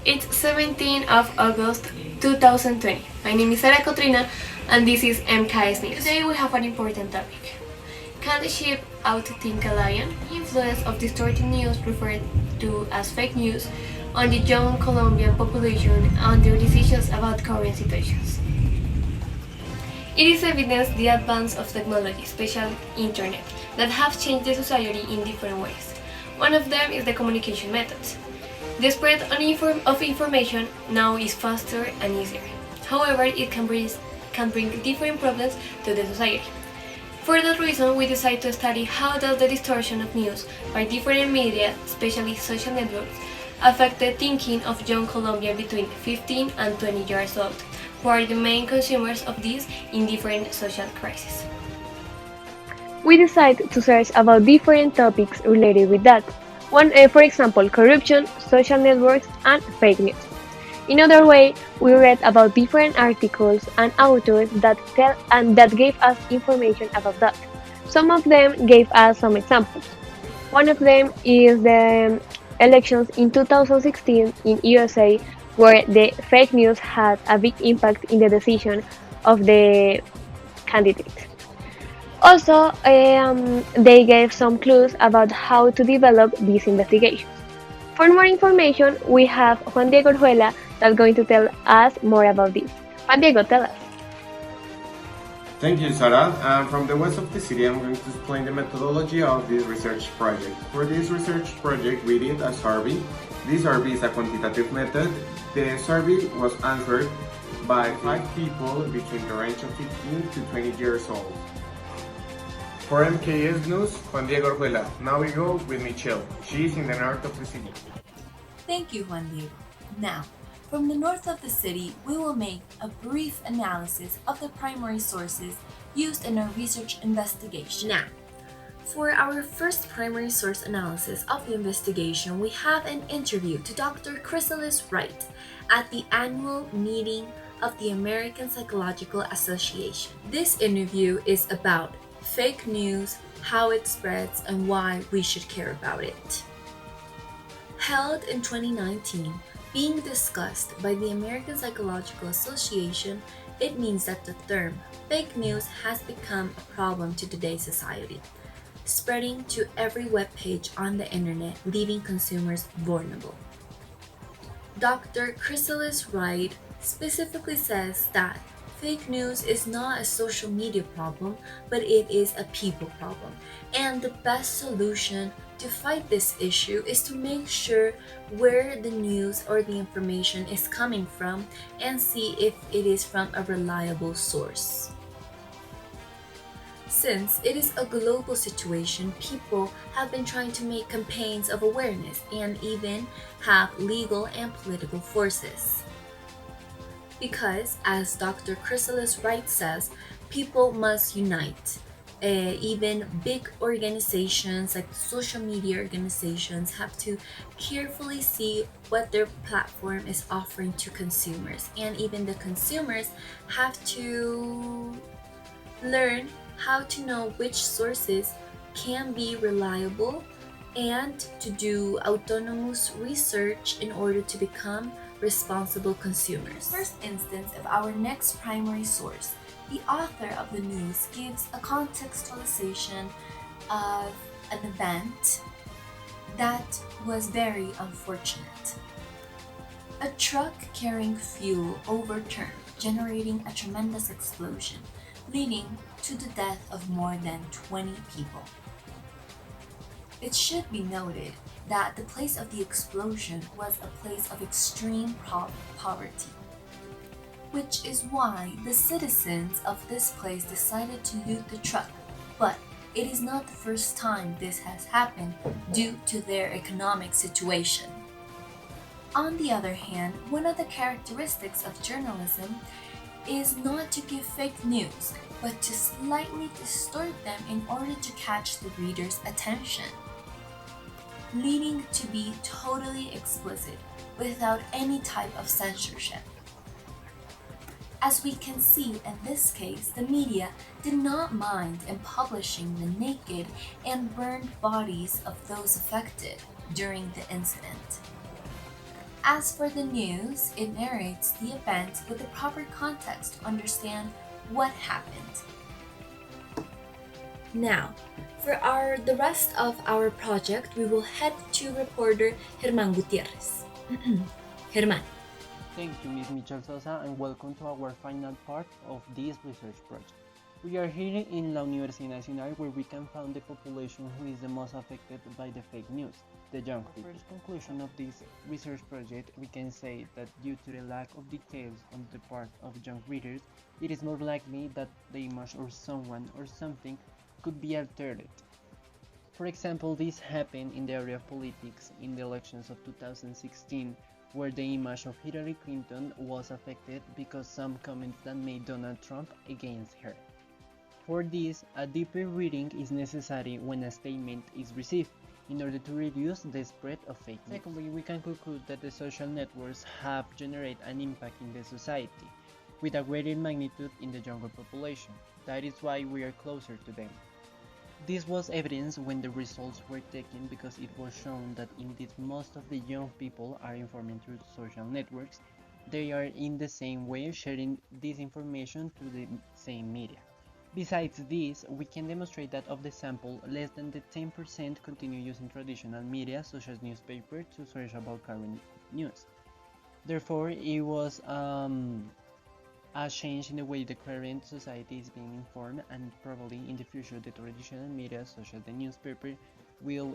It's 17th of August 2020. My name is Sara Cotrina and this is MKS News. Today we have an important topic. Can the ship outthink a lion? The influence of distorted news referred to as fake news on the young Colombian population and their decisions about current situations. It is evidence the advance of technology, especially internet, that have changed the society in different ways. One of them is the communication methods. The spread of information now is faster and easier. However, it can bring different problems to the society. For that reason, we decided to study how does the distortion of news by different media, especially social networks, affect the thinking of young Colombians between 15 and 20 years old, who are the main consumers of these in different social crises. We decided to search about different topics related with that. For example, corruption, social networks, and fake news. In other way, we read about different articles and authors that gave us information about that. Some of them gave us some examples. One of them is the elections in 2016 in USA, where the fake news had a big impact in the decision of the candidate. Also, they gave some clues about how to develop these investigations. For more information, we have Juan Diego Orjuela that's going to tell us more about this. Juan Diego, tell us. Thank you, Sara. From the west of the city, I'm going to explain the methodology of this research project. For this research project, we did a survey. This survey is a quantitative method. The survey was answered by 5 people between the range of 15 to 20 years old. For MKS News, Juan Diego Orjuela. Now we go with Michelle. She is in the north of the city. Thank you, Juan Diego. Now, from the north of the city, we will make a brief analysis of the primary sources used in our research investigation. Now, for our first primary source analysis of the investigation, we have an interview to Dr. Chrysalis Wright at the annual meeting of the American Psychological Association. This interview is about fake news, how it spreads, and why we should care about it. Held in 2019, being discussed by the American Psychological Association, it means that the term fake news has become a problem to today's society, spreading to every web page on the internet, leaving consumers vulnerable. Dr. Chrysalis Wright specifically says that fake news is not a social media problem, but it is a people problem. And the best solution to fight this issue is to make sure where the news or the information is coming from and see if it is from a reliable source. Since it is a global situation, people have been trying to make campaigns of awareness and even have legal and political forces. Because, as Dr. Chrysalis Wright says, people must unite. Even big organizations like social media organizations have to carefully see what their platform is offering to consumers. And even the consumers have to learn how to know which sources can be reliable and to do autonomous research in order to become responsible consumers. First instance of our next primary source, the author of the news gives a contextualization of an event that was very unfortunate. A truck carrying fuel overturned, generating a tremendous explosion, leading to the death of more than 20 people. It should be noted that the place of the explosion was a place of extreme poverty, which is why the citizens of this place decided to loot the truck, but it is not the first time this has happened due to their economic situation. On the other hand, one of the characteristics of journalism is not to give fake news, but to slightly distort them in order to catch the reader's attention, leading to be totally explicit without any type of censorship. As we can see in this case, the media did not mind in publishing the naked and burned bodies of those affected during the incident. As for the news, it narrates the event with the proper context to understand what happened. Now, for the rest of our project, we will head to reporter Germán Gutierrez. Germán. Thank you, Ms. Michelle Sosa, and welcome to our final part of this research project. We are here in La Universidad Nacional, where we can find the population who is the most affected by the fake news, the young people. First conclusion of this research project, we can say that due to the lack of details on the part of young readers, it is more likely that the image or someone or something could be altered. For example, this happened in the area of politics in the elections of 2016, where the image of Hillary Clinton was affected because some comments that made Donald Trump against her. For this, a deeper reading is necessary when a statement is received, in order to reduce the spread of fake news. Secondly, we can conclude that the social networks have generated an impact in the society, with a greater magnitude in the younger population. That is why we are closer to them. This was evidenced when the results were taken, because it was shown that indeed most of the young people are informed through social networks. They are in the same way sharing this information to the same media. Besides this, we can demonstrate that of the sample, less than the 10% continue using traditional media such as newspaper to search about current news. Therefore, it was a change in the way the current society is being informed, and probably in the future the traditional media such as the newspaper will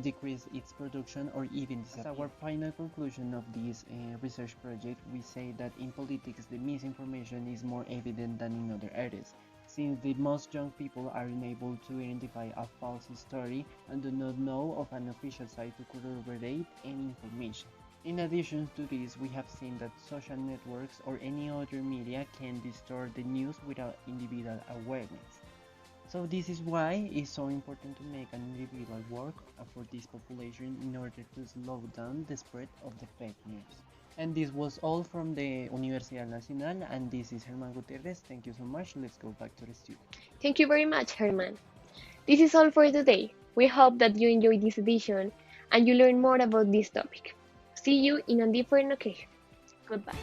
decrease its production or even disappear. As our final conclusion of this research project, we say that in politics the misinformation is more evident than in other areas, since the most young people are unable to identify a false story and do not know of an official site to corroborate any information. In addition to this, we have seen that social networks or any other media can distort the news without individual awareness. So this is why it's so important to make an individual work for this population in order to slow down the spread of the fake news. And this was all from the Universidad Nacional, and this is Germán Gutierrez. Thank you so much. Let's go back to the studio. Thank you very much, Herman. This is all for today. We hope that you enjoyed this edition and you learn more about this topic. See you in a different occasion. Goodbye.